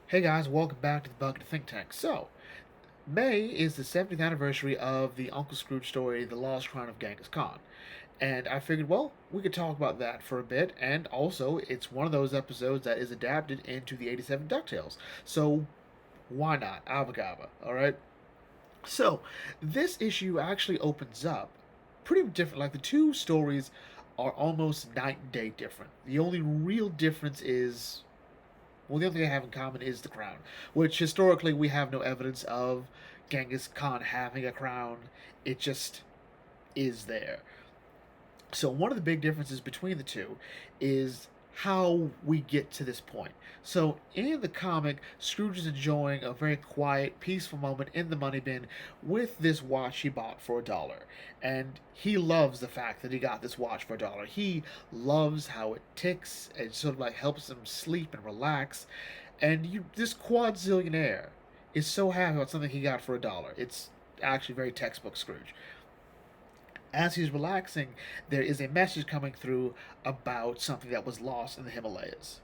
Hey guys, welcome back to the Bucket Think Tank. May is the 70th anniversary of the Uncle Scrooge story, The Lost Crown of Genghis Khan. And I figured, well, we could talk about that for a bit, and also, it's one of those episodes that is adapted into the 87 DuckTales. So, why not? Avagava, alright? So, this issue actually opens up pretty different. Like, the two stories are almost night and day different. The only real difference is the only thing they have in common is the crown, which historically we have no evidence of Genghis Khan having a crown. It just is there. So one of the big differences between the two is how we get to this point. So in the comic, Scrooge is enjoying a very quiet, peaceful moment in the money bin with this watch he bought for $1. And he loves the fact that he got this watch for $1. He loves how it ticks. It sort of like helps him sleep and relax. And this quadzillionaire is so happy about something he got for $1. It's actually very textbook Scrooge. As he's relaxing, there is a message coming through about something that was lost in the Himalayas.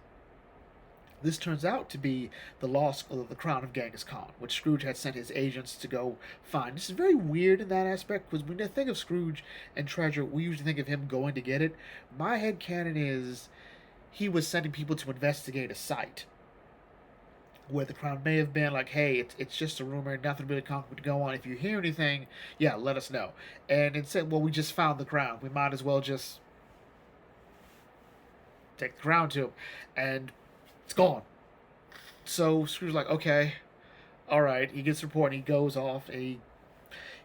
This turns out to be the lost of the crown of Genghis Khan, which Scrooge had sent his agents to go find. This is very weird in that aspect, because when I think of Scrooge and treasure, we usually think of him going to get it. My head canon is he was sending people to investigate a site where the crown may have been like, hey, it's just a rumor, nothing really concrete to go on. If you hear anything, yeah, let us know. And it said, well, we just found the crown. We might as well just take the crown to him. And it's gone. So Scrooge's like, okay, all right. He gets a report and he goes off. And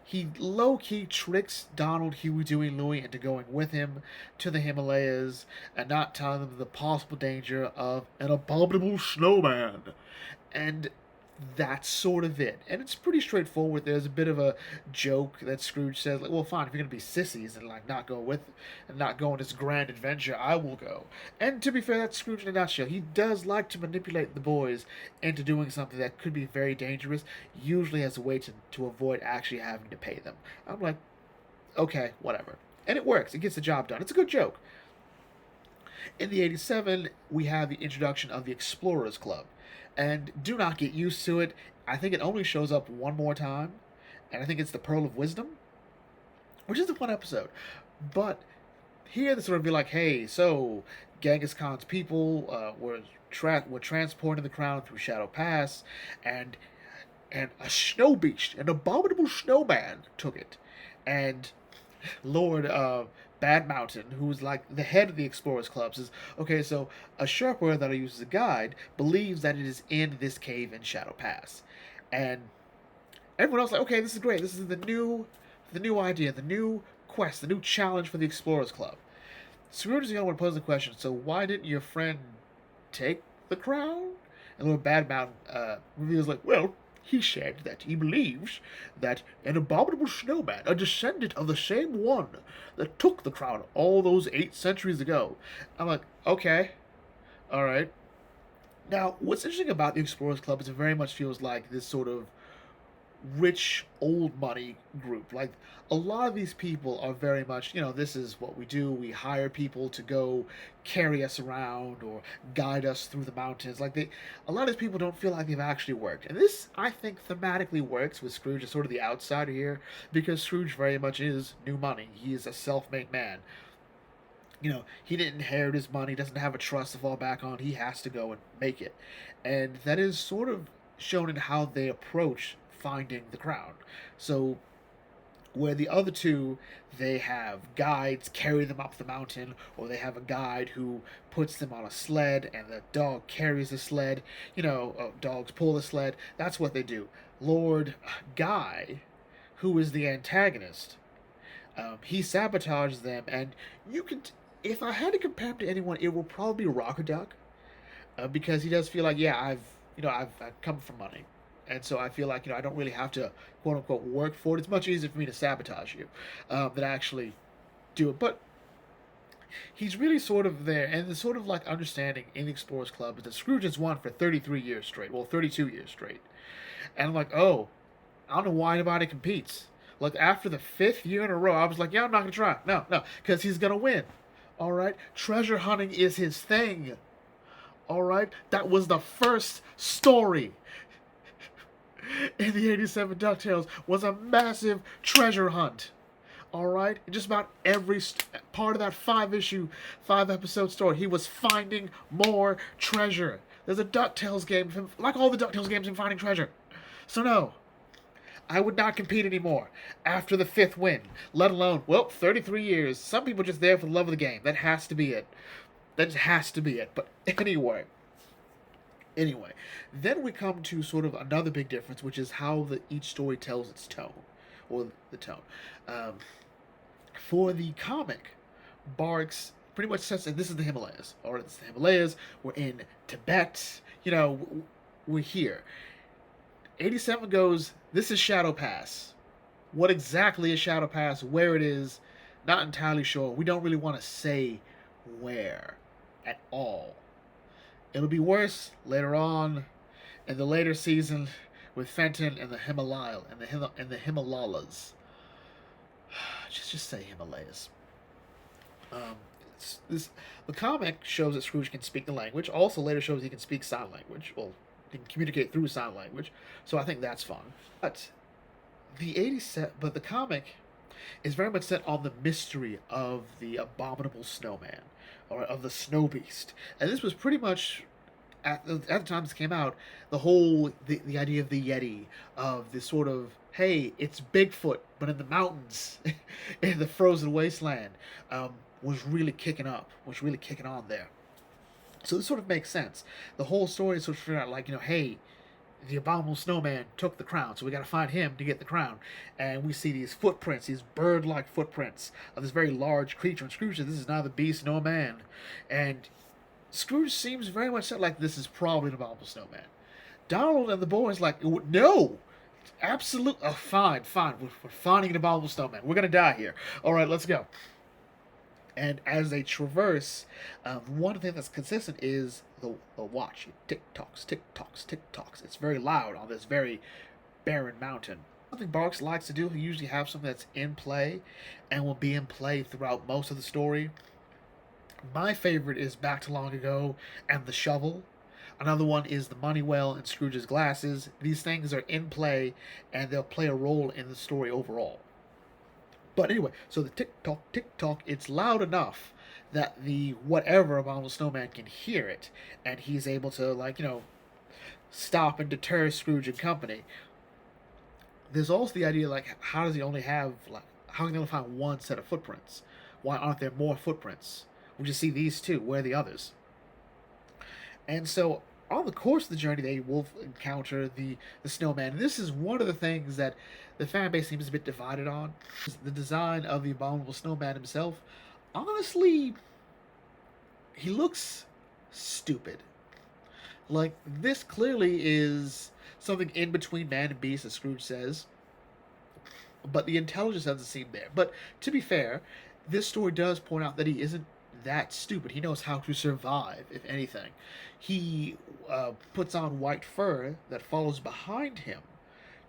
he low key tricks Donald, Huey, Dewey, and Louie into going with him to the Himalayas and not telling them the possible danger of an abominable snowman. And that's sort of it. And it's pretty straightforward. There's a bit of a joke that Scrooge says, like, well, fine, if you're gonna be sissies and like not go with and not go on this grand adventure, I will go. And to be fair, that's Scrooge in a nutshell. He does like to manipulate the boys into doing something that could be very dangerous, usually as a way to avoid actually having to pay them. I'm like, okay, whatever. And it works. It gets the job done. It's a good joke. In the 87, we have the introduction of the Explorers Club. And do not get used to it. I think it only shows up one more time. And I think it's the Pearl of Wisdom, which is a fun episode. But here they sort of be like, hey, so Genghis Khan's people were transporting the crown through Shadow Pass, and a snow beast, an abominable snowman, took it. And Lord Bad Mountain, who's like the head of the Explorers Club, says, okay, so a Sherpa that I use as a guide believes that it is in this cave in Shadow Pass. And everyone else like, okay, this is great. This is the new idea, the new quest, the new challenge for the Explorers Club. Scrooge is the only one to pose the question, so why didn't your friend take the crown? And Lord Bad Mountain reveals like, well, he said that he believes that an abominable snowman, a descendant of the same one that took the crown all those 8 centuries ago. I'm like, okay, all right. Now, what's interesting about the Explorers Club is it very much feels like this sort of rich old money group. Like a lot of these people are very much, this is what we do. We hire people to go carry us around or guide us through the mountains. A lot of these people don't feel like they've actually worked. And this, I think, thematically works with Scrooge as sort of the outsider here because Scrooge very much is new money. He is a self-made man. He didn't inherit his money, doesn't have a trust to fall back on. He has to go and make it. And that is sort of shown in how they approach finding the crown. So, where the other two, they have guides carry them up the mountain, or they have a guide who puts them on a sled and the dog carries the sled. Dogs pull the sled. That's what they do. Lord Guy, who is the antagonist, he sabotages them, and you can. If I had to compare him to anyone, it will probably be Rocker Duck, because he does feel like, yeah, I've come from money, and so I feel like I don't really have to quote unquote work for it. It's much easier for me to sabotage you than actually do it. But he's really sort of there, and the sort of like understanding in the Explorers Club is that Scrooge has won for 33 years straight, well, 32 years straight, and I'm like, oh, I don't know why anybody competes. Like after the fifth year in a row, I was like, yeah, I'm not gonna try. No, because he's gonna win. All right, treasure hunting is his thing. All right, that was the first story in the '87 DuckTales. Was a massive treasure hunt. All right, in just about every part of that five episode story, he was finding more treasure. There's a DuckTales game, like all the DuckTales games, in finding treasure. So no, I would not compete anymore after the fifth win, let alone, well, 33 years. Some people just there for the love of the game. That has to be it. That just has to be it. But anyway, then we come to sort of another big difference, which is how each story tells its tone, or the tone. Um, for the comic, Barks pretty much says that this is the Himalayas, or it's the Himalayas. We're in Tibet. We're here. 87 goes, this is Shadow Pass. What exactly is Shadow Pass? Where it is, not entirely sure. We don't really want to say where at all. It'll be worse later on in the later season with Fenton and the Himalaya and the Himalayas. Just say Himalayas. Um, the comic shows that Scrooge can speak the language. Also, later shows he can speak sign language. Well, he can communicate through sign language. So I think that's fun. But the comic is very much set on the mystery of the abominable snowman, or of the snow beast. And this was pretty much at the time this came out, the idea of the Yeti, of this sort of, hey, it's Bigfoot, but in the mountains, in the frozen wasteland, was really kicking on there. So this sort of makes sense. The whole story is sort of figuring out, like, hey, the abominable snowman took the crown, so we got to find him to get the crown. And we see these footprints, these bird-like footprints of this very large creature. And Scrooge says, this is neither beast nor man. And Scrooge seems very much set like this is probably an abominable snowman. Donald and the boys like, no, absolutely, fine, we're finding an abominable snowman. We're gonna die here. All right, let's go. And as they traverse, one thing that's consistent is the watch. Tick-tocks, tick-tocks, tick-tocks. It's very loud on this very barren mountain. Something Barks likes to do, he usually has something that's in play and will be in play throughout most of the story. My favorite is Back to Long Ago and the shovel. Another one is the money well and Scrooge's glasses. These things are in play and they'll play a role in the story overall. But anyway, so the tick-tock, it's loud enough that the whatever abominable snowman can hear it, and he's able to, stop and deter Scrooge and company. There's also the idea, how does he only have, how can he only find one set of footprints? Why aren't there more footprints? We just see these two. Where are the others? And so on the course of the journey, they will encounter the snowman. And this is one of the things that the fan base seems a bit divided on. The design of the abominable snowman himself, honestly, he looks stupid. Like, this clearly is something in between man and beast, as Scrooge says. But the intelligence doesn't seem there. But to be fair, this story does point out that he isn't that stupid. He knows how to survive, if anything. He puts on white fur that follows behind him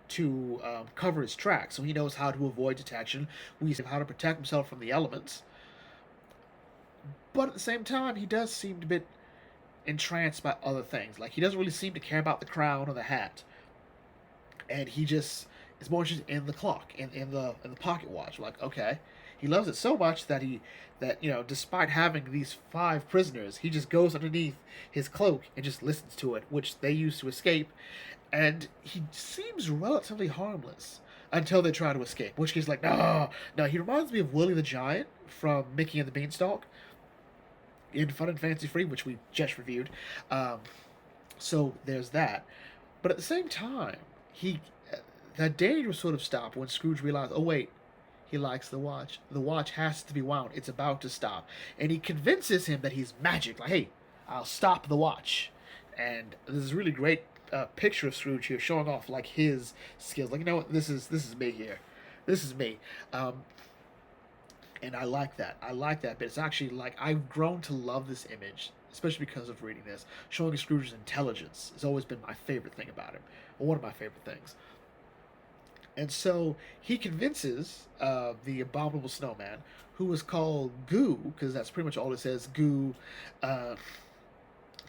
to cover his tracks, so he knows how to avoid detection. We see how to protect himself from the elements. But at the same time, he does seem a bit entranced by other things. Like, he doesn't really seem to care about the crown or the hat, and he just is more interested in the clock, in the pocket watch. Like, okay, he loves it so much that despite having these 5 prisoners, he just goes underneath his cloak and just listens to it, which they use to escape. And he seems relatively harmless until they try to escape, which is like, no. He reminds me of Willie the Giant from Mickey and the Beanstalk in Fun and Fancy Free, which we just reviewed. So there's that. But at the same time, that danger sort of stopped when Scrooge realized, oh wait, he likes the watch. The watch has to be wound. It's about to stop. And he convinces him that he's magic. Like, hey, I'll stop the watch. And this is really great picture of Scrooge here, showing off like his skills. Like, you know what? This is me here. This is me. And I like that. But it's actually like I've grown to love this image, especially because of reading this. Showing Scrooge's intelligence has always been my favorite thing about him, or one of my favorite things. And so he convinces the abominable snowman, who is called Goo, because that's pretty much all it says, Goo,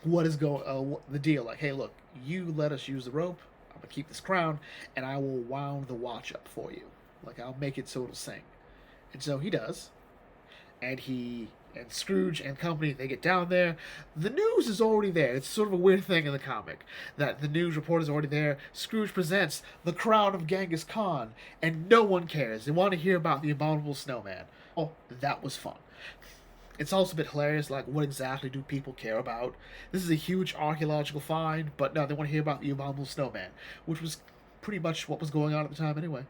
what is the deal? Like, hey, look, you let us use the rope. I'm gonna keep this crown, and I will wound the watch up for you. Like, I'll make it so it'll sing. And so he does, and he and Scrooge and company, they get down there. The news is already there. It's sort of a weird thing in the comic that the news report is already there. Scrooge presents the crown of Genghis Khan, and no one cares. They want to hear about the abominable snowman. Oh, that was fun. It's also a bit hilarious, like, what exactly do people care about? This is a huge archaeological find, but no, they want to hear about the abominable snowman, which was pretty much what was going on at the time anyway.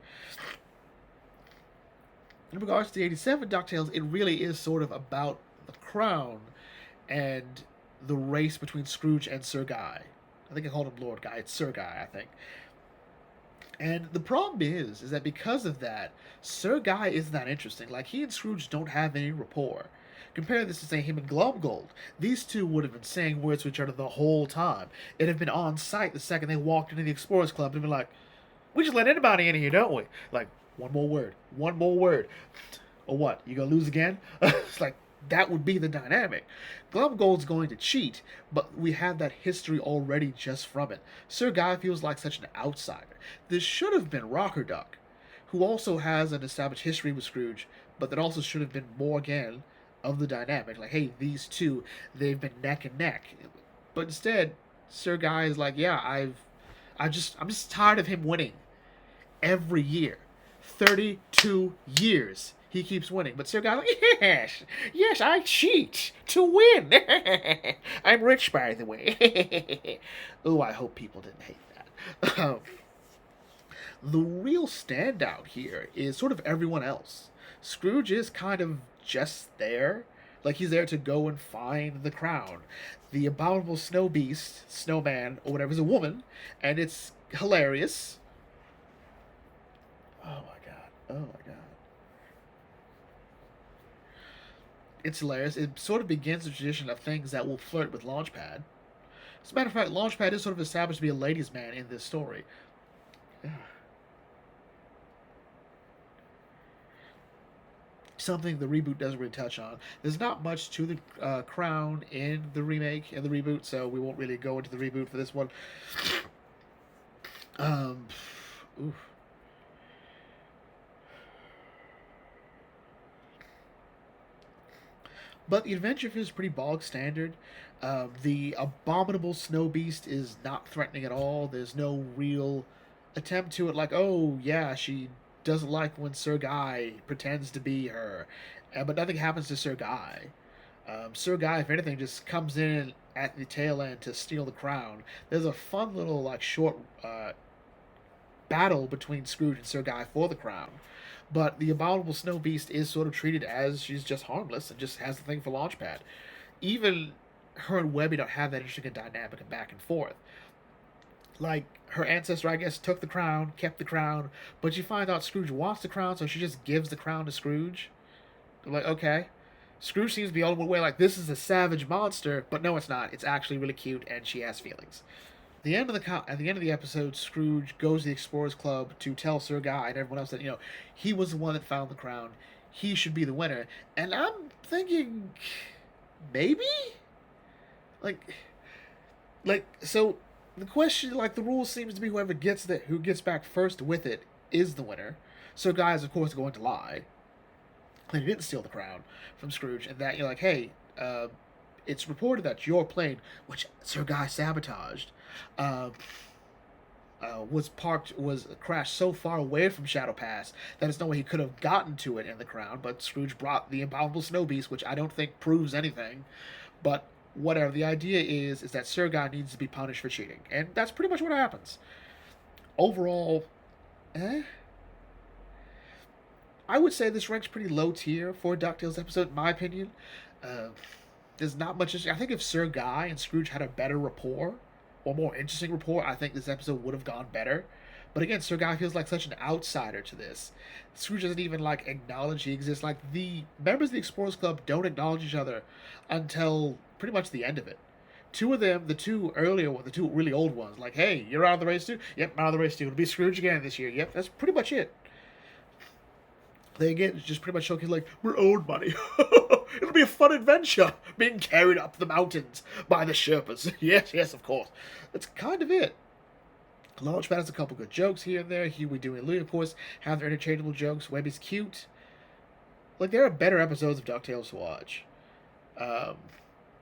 In regards to the 87 DuckTales, it really is sort of about the crown and the race between Scrooge and Sir Guy. I think I called him Lord Guy. It's Sir Guy, I think. And the problem is that because of that, Sir Guy isn't that interesting. Like, he and Scrooge don't have any rapport. Compare this to, say, him and Glumgold. These two would have been saying words to each other the whole time. It'd have been on sight the second they walked into the Explorers Club. They'd be like, we just let anybody in here, don't we? Like, one more word. One more word. Or what? You gonna lose again? It's like, that would be the dynamic. Glumgold's going to cheat, but we have that history already just from it. Sir Guy feels like such an outsider. This should have been Rocker Duck, who also has an established history with Scrooge, but that also should have been more again of the dynamic. Like, hey, these two, they've been neck and neck. But instead, Sir Guy is like, yeah, I'm just tired of him winning every year. 32 years he keeps winning. But Sir Guy's like, yes, I cheat to win. I'm rich, by the way. Oh, I hope people didn't hate that. The real standout here is sort of everyone else. Scrooge is kind of just there. Like, he's there to go and find the crown. The abominable snow beast, snowman, or whatever, is a woman, and it's hilarious. Oh my god. Oh my god. It's hilarious. It sort of begins the tradition of things that will flirt with Launchpad. As a matter of fact, Launchpad is sort of established to be a ladies' man in this story. Something the reboot doesn't really touch on. There's not much to the crown in the remake and the reboot, so we won't really go into the reboot for this one. Oof. But the adventure feels pretty bog standard. The abominable snow beast is not threatening at all. There's no real attempt to it, like, oh yeah, she doesn't like when Sir Guy pretends to be her, but nothing happens to Sir Guy. Sir Guy, if anything, just comes in at the tail end to steal the crown. There's a fun little like short battle between Scrooge and Sir Guy for the crown. But the abominable snow beast is sort of treated as she's just harmless and just has the thing for Launchpad. Even her and Webby don't have that interesting dynamic and back and forth. Like, her ancestor, I guess, took the crown, kept the crown, but she finds out Scrooge wants the crown, so she just gives the crown to Scrooge. They're like, okay. Scrooge seems to be all the way like, this is a savage monster, but no, it's not. It's actually really cute, and she has feelings. At the end of the episode, Scrooge goes to the Explorers Club to tell Sir Guy and everyone else that, he was the one that found the crown. He should be the winner. And I'm thinking, maybe? So the question, like, the rule seems to be who gets back first with it is the winner. Sir Guy is, of course, going to lie. He didn't steal the crown from Scrooge, and that, you're like, hey, it's reported that your plane, which Sir Guy sabotaged, was crashed so far away from Shadow Pass that there's no way he could have gotten to it in the crown. But Scrooge brought the abominable snow beast, which I don't think proves anything. But whatever, the idea is that Sir Guy needs to be punished for cheating, and that's pretty much what happens. Overall, I would say this ranks pretty low tier for a DuckTales episode, in my opinion. There's not much. I think if Sir Guy and Scrooge had a better rapport, or more interesting rapport, I think this episode would have gone better. But again, Sir Guy feels like such an outsider to this. Scrooge doesn't even like acknowledge he exists. Like, the members of the Explorers Club don't acknowledge each other until pretty much the end of it. Two of them, the two really old ones, like, hey, you're out of the race too? Yep, I'm out of the race too. It'll be Scrooge again this year. Yep, that's pretty much it. They again just pretty much showcase like we're owed money. It'll be a fun adventure being carried up the mountains by the Sherpas. Yes, yes, of course. That's kind of it. Launchpad has a couple good jokes here and there. Huey, Dewey, and Louie, of course, have their interchangeable jokes. Webby's cute. Like, there are better episodes of DuckTales to watch. Um,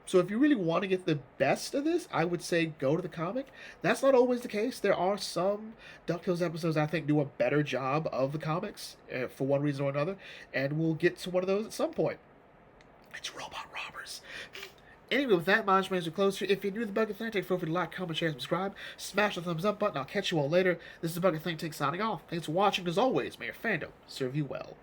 so if you really want to get the best of this, I would say go to the comic. That's not always the case. There are some DuckTales episodes I think do a better job of the comics for one reason or another, and we'll get to one of those at some point. It's Robot Robbers. Anyway, with that, my as we close here. If you're new to the Bucket Think Tank, feel free to like, comment, share, and subscribe. Smash the thumbs up button. I'll catch you all later. This is the Bucket Think Tank signing off. Thanks for watching. As always, may your fandom serve you well.